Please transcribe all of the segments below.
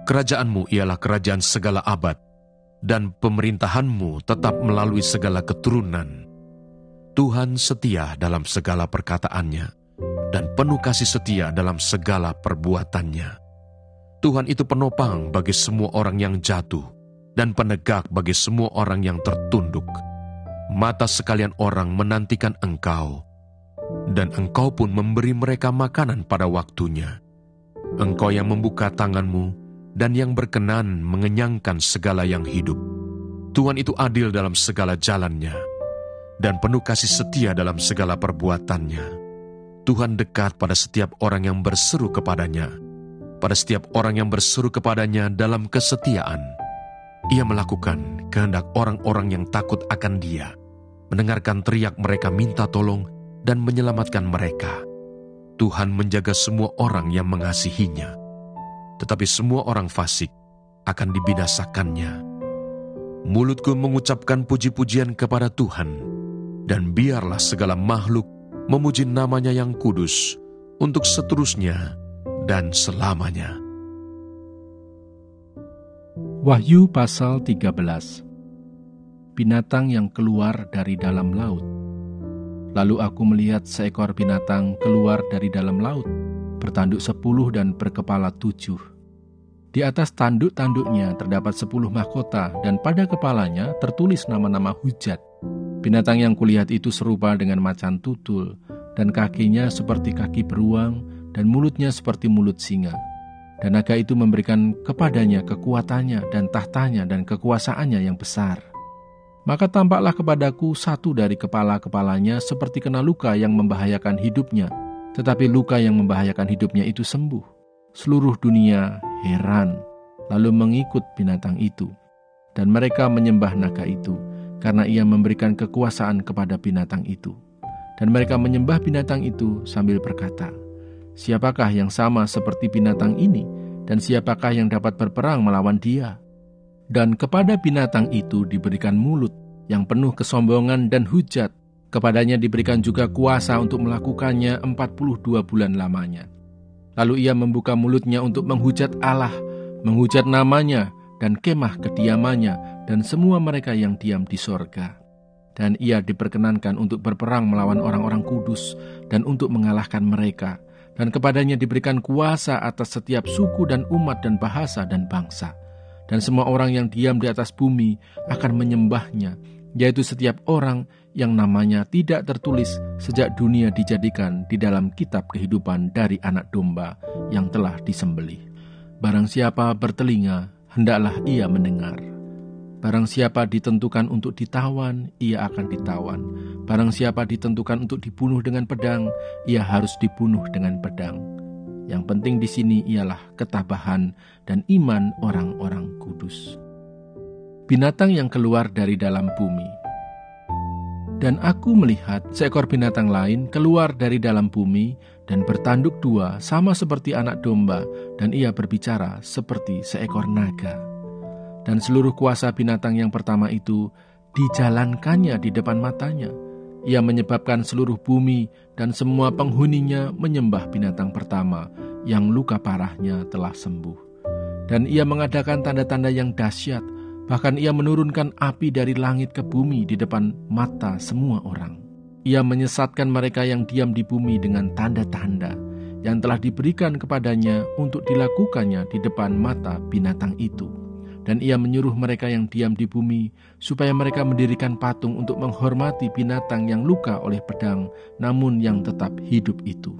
Kerajaanmu ialah kerajaan segala abad, dan pemerintahanmu tetap melalui segala keturunan. Tuhan setia dalam segala perkataannya, dan penuh kasih setia dalam segala perbuatannya. Tuhan itu penopang bagi semua orang yang jatuh, dan penegak bagi semua orang yang tertunduk. Mata sekalian orang menantikan Engkau, dan Engkau pun memberi mereka makanan pada waktunya. Engkau yang membuka tanganmu, dan yang berkenan mengenyangkan segala yang hidup. Tuhan itu adil dalam segala jalannya, dan penuh kasih setia dalam segala perbuatannya. Tuhan dekat pada setiap orang yang berseru kepadanya, pada setiap orang yang berseru kepadanya dalam kesetiaan. Ia melakukan kehendak orang-orang yang takut akan Dia, mendengarkan teriak mereka minta tolong, dan menyelamatkan mereka. Tuhan menjaga semua orang yang mengasihinya, tetapi semua orang fasik akan dibinasakannya. Mulutku mengucapkan puji-pujian kepada Tuhan, dan biarlah segala makhluk memuji namanya yang kudus untuk seterusnya dan selamanya. Wahyu pasal 13. Binatang yang keluar dari dalam laut. Lalu aku melihat seekor binatang keluar dari dalam laut, bertanduk 10 dan berkepala 7. Di atas tanduk-tanduknya terdapat 10 mahkota, dan pada kepalanya tertulis nama-nama hujat. Binatang yang kulihat itu serupa dengan macan tutul, dan kakinya seperti kaki beruang, dan mulutnya seperti mulut singa. Dan naga itu memberikan kepadanya kekuatannya dan tahtanya dan kekuasaannya yang besar. Maka tampaklah kepadaku satu dari kepala-kepalanya seperti kena luka yang membahayakan hidupnya, tetapi luka yang membahayakan hidupnya itu sembuh. Seluruh dunia heran, lalu mengikut binatang itu. Dan mereka menyembah naga itu, karena ia memberikan kekuasaan kepada binatang itu. Dan mereka menyembah binatang itu sambil berkata, "Siapakah yang sama seperti binatang ini, dan siapakah yang dapat berperang melawan dia?" Dan kepada binatang itu diberikan mulut yang penuh kesombongan dan hujat. Kepadanya diberikan juga kuasa untuk melakukannya 42 bulan lamanya. Lalu ia membuka mulutnya untuk menghujat Allah, menghujat namanya dan kemah kediamannya dan semua mereka yang diam di sorga. Dan ia diperkenankan untuk berperang melawan orang-orang kudus dan untuk mengalahkan mereka. Dan kepadanya diberikan kuasa atas setiap suku dan umat dan bahasa dan bangsa. Dan semua orang yang diam di atas bumi akan menyembahnya, yaitu setiap orang yang namanya tidak tertulis sejak dunia dijadikan di dalam kitab kehidupan dari Anak Domba yang telah disembelih. Barang siapa bertelinga, hendaklah ia mendengar. Barang siapa ditentukan untuk ditawan, ia akan ditawan. Barang siapa ditentukan untuk dibunuh dengan pedang, ia harus dibunuh dengan pedang. Yang penting di sini ialah ketabahan dan iman orang-orang kudus. Binatang yang keluar dari dalam bumi. Dan aku melihat seekor binatang lain keluar dari dalam bumi dan bertanduk 2 sama seperti anak domba, dan ia berbicara seperti seekor naga. Dan seluruh kuasa binatang yang pertama itu dijalankannya di depan matanya. Ia menyebabkan seluruh bumi dan semua penghuninya menyembah binatang pertama yang luka parahnya telah sembuh. Dan ia mengadakan tanda-tanda yang dahsyat. Bahkan ia menurunkan api dari langit ke bumi di depan mata semua orang. Ia menyesatkan mereka yang diam di bumi dengan tanda-tanda yang telah diberikan kepadanya untuk dilakukannya di depan mata binatang itu. Dan ia menyuruh mereka yang diam di bumi supaya mereka mendirikan patung untuk menghormati binatang yang luka oleh pedang, namun yang tetap hidup itu.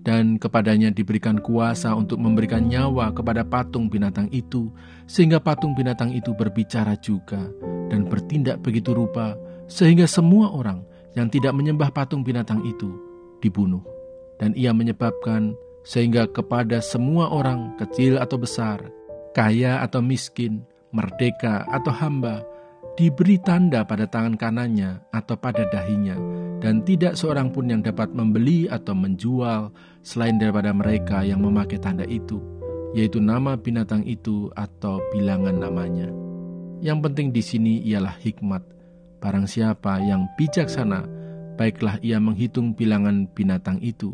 Dan kepadanya diberikan kuasa untuk memberikan nyawa kepada patung binatang itu, sehingga patung binatang itu berbicara juga dan bertindak begitu rupa, sehingga semua orang yang tidak menyembah patung binatang itu dibunuh. Dan ia menyebabkan sehingga kepada semua orang, kecil atau besar, kaya atau miskin, merdeka atau hamba, diberi tanda pada tangan kanannya atau pada dahinya, dan tidak seorang pun yang dapat membeli atau menjual selain daripada mereka yang memakai tanda itu, yaitu nama binatang itu atau bilangan namanya. Yang penting di sini ialah hikmat. Barang siapa yang bijaksana, baiklah ia menghitung bilangan binatang itu,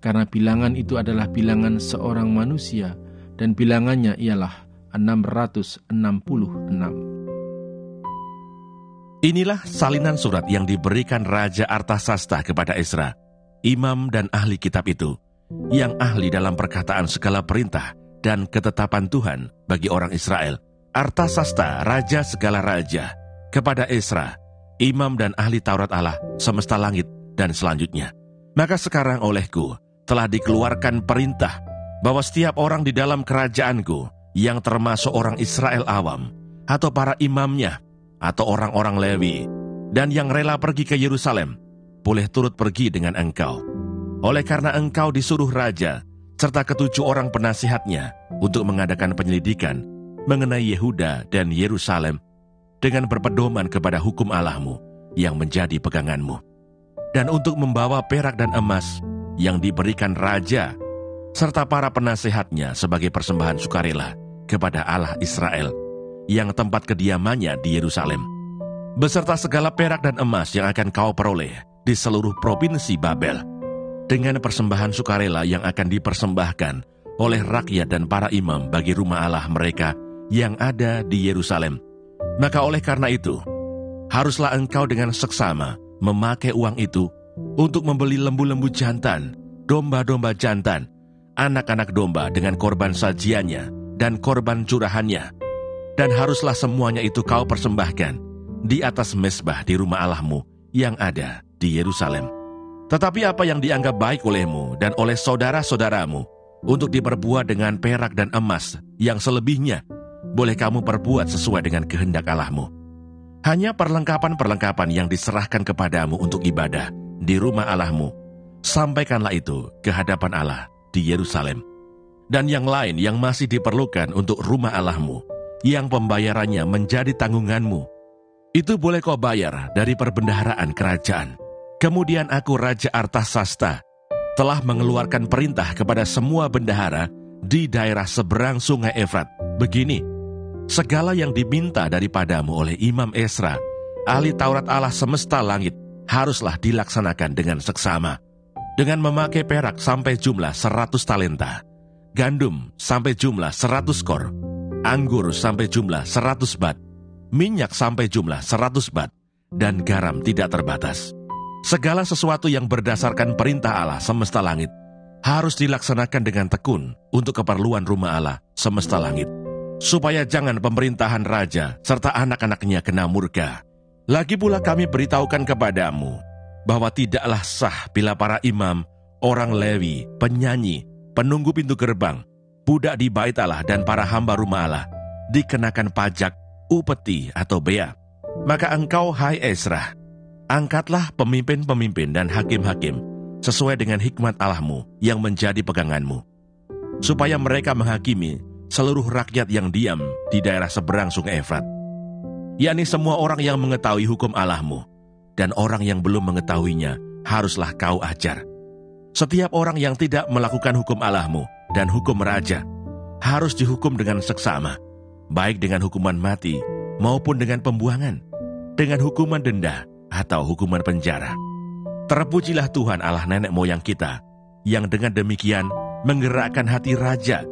karena bilangan itu adalah bilangan seorang manusia, dan bilangannya ialah Inilah salinan surat yang diberikan Raja Artasasta kepada Ezra, imam dan ahli kitab itu, yang ahli dalam perkataan segala perintah dan ketetapan Tuhan bagi orang Israel. Artasasta, raja segala raja, kepada Ezra, imam dan ahli Taurat Allah semesta langit dan selanjutnya. Maka sekarang olehku telah dikeluarkan perintah bahwa setiap orang di dalam kerajaanku yang termasuk orang Israel awam, atau para imamnya, atau orang-orang Lewi, dan yang rela pergi ke Yerusalem, boleh turut pergi dengan engkau. Oleh karena engkau disuruh raja, serta ketujuh orang penasihatnya, untuk mengadakan penyelidikan mengenai Yehuda dan Yerusalem, dengan berpedoman kepada hukum Allahmu yang menjadi peganganmu, dan untuk membawa perak dan emas yang diberikan raja, serta para penasihatnya sebagai persembahan sukarela kepada Allah Israel, yang tempat kediamannya di Yerusalem, beserta segala perak dan emas yang akan kau peroleh di seluruh provinsi Babel, dengan persembahan sukarela yang akan dipersembahkan oleh rakyat dan para imam bagi rumah Allah mereka yang ada di Yerusalem. Maka oleh karena itu, haruslah engkau dengan seksama memakai uang itu untuk membeli lembu-lembu jantan, domba-domba jantan, anak-anak domba dengan korban sajiannya dan korban curahannya. Dan haruslah semuanya itu kau persembahkan di atas mezbah di rumah Allahmu yang ada di Yerusalem. Tetapi apa yang dianggap baik olehmu dan oleh saudara-saudaramu untuk diperbuat dengan perak dan emas yang selebihnya, boleh kamu perbuat sesuai dengan kehendak Allahmu. Hanya perlengkapan-perlengkapan yang diserahkan kepadamu untuk ibadah di rumah Allahmu, sampaikanlah itu ke hadapan Allah di Yerusalem. Dan yang lain yang masih diperlukan untuk rumah Allahmu, yang pembayarannya menjadi tanggunganmu, itu boleh kau bayar dari perbendaharaan kerajaan. Kemudian aku, Raja Artasasta, telah mengeluarkan perintah kepada semua bendahara di daerah seberang sungai Efrat. Begini, segala yang diminta daripadamu oleh Imam Ezra, ahli Taurat Allah semesta langit, haruslah dilaksanakan dengan seksama, dengan memakai perak sampai jumlah 100 talenta, gandum sampai jumlah 100 kor, anggur sampai jumlah 100 bat, minyak sampai jumlah 100 bat, dan garam tidak terbatas. Segala sesuatu yang berdasarkan perintah Allah semesta langit harus dilaksanakan dengan tekun untuk keperluan rumah Allah semesta langit, supaya jangan pemerintahan raja serta anak-anaknya kena murka. Lagi pula kami beritahukan kepadamu bahwa tidaklah sah bila para imam, orang Lewi, penyanyi, penunggu pintu gerbang, budak di bait Allah dan para hamba rumah Allah dikenakan pajak, upeti atau bea. Maka engkau, hai Ezra, angkatlah pemimpin-pemimpin dan hakim-hakim sesuai dengan hikmat Allahmu yang menjadi peganganmu, supaya mereka menghakimi seluruh rakyat yang diam di daerah seberang sungai Efrat, yakni semua orang yang mengetahui hukum Allahmu, dan orang yang belum mengetahuinya haruslah kau ajar. Setiap orang yang tidak melakukan hukum Allahmu dan hukum raja harus dihukum dengan seksama, baik dengan hukuman mati maupun dengan pembuangan, dengan hukuman denda atau hukuman penjara. Terpujilah Tuhan Allah nenek moyang kita, yang dengan demikian menggerakkan hati raja,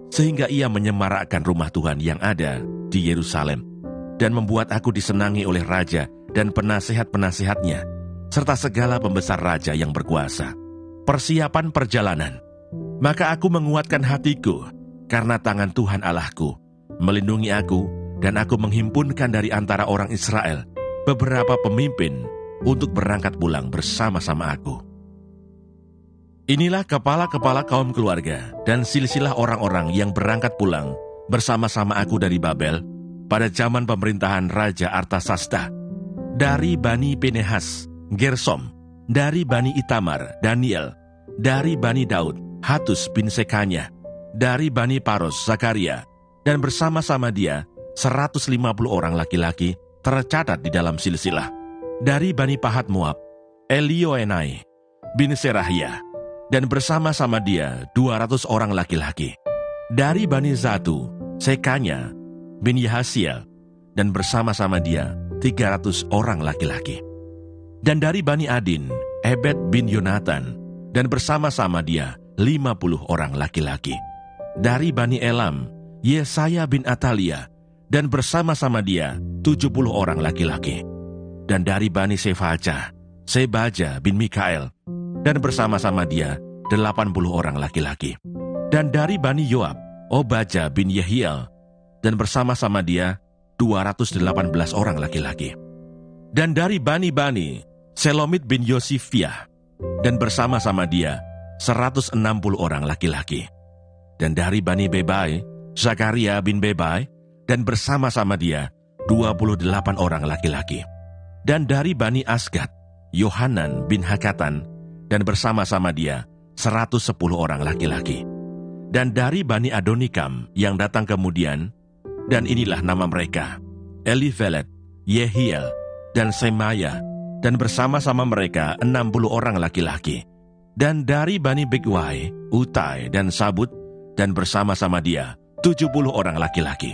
sehingga ia menyemarakkan rumah Tuhan yang ada di Yerusalem, dan membuat aku disenangi oleh raja dan penasihat-penasihatnya, serta segala pembesar raja yang berkuasa. Persiapan perjalanan. Maka aku menguatkan hatiku, karena tangan Tuhan Allahku melindungi aku, dan aku menghimpunkan dari antara orang Israel beberapa pemimpin untuk berangkat pulang bersama-sama aku. Inilah kepala-kepala kaum keluarga dan silsilah orang-orang yang berangkat pulang bersama-sama aku dari Babel pada zaman pemerintahan Raja Artasasta. Dari Bani Pinehas, Gersom; dari Bani Itamar, Daniel; dari Bani Daud, Hatus bin Sekanya; dari Bani Paros, Zakaria; dan bersama-sama dia 150 orang laki-laki tercatat di dalam silsilah. Dari Bani Pahat Moab, Elioenai bin Serahia; dan bersama-sama dia 200 orang laki-laki. Dari Bani Zatu, Sekanya bin Yahasiel; dan bersama-sama dia 300 orang laki-laki. Dan dari Bani Adin, Ebed bin Yonatan; dan bersama-sama dia 50 orang laki-laki. Dari Bani Elam, Yesaya bin Atalia, dan bersama-sama dia 70 orang laki-laki. Dan dari Bani Sefaja, Sebaja bin Mikael, dan bersama-sama dia 80 orang laki-laki. Dan dari Bani Yoab, Obaja bin Yehiel, dan bersama-sama dia 218 orang laki-laki. Dan dari Bani, Selomit bin Yosifiyah, dan bersama-sama dia 160 orang laki-laki. Dan dari Bani Bebai, Zakaria bin Bebai, dan bersama-sama dia 28 orang laki-laki. Dan dari Bani Asgad, Yohanan bin Hakatan, dan bersama-sama dia 110 orang laki-laki. Dan dari Bani Adonikam yang datang kemudian, dan inilah nama mereka, Elifelet, Yehiel, dan Semaya, dan bersama-sama mereka 60 orang laki-laki. Dan dari Bani Bigwai, Utai, dan Sabut, dan bersama-sama dia 70 orang laki-laki.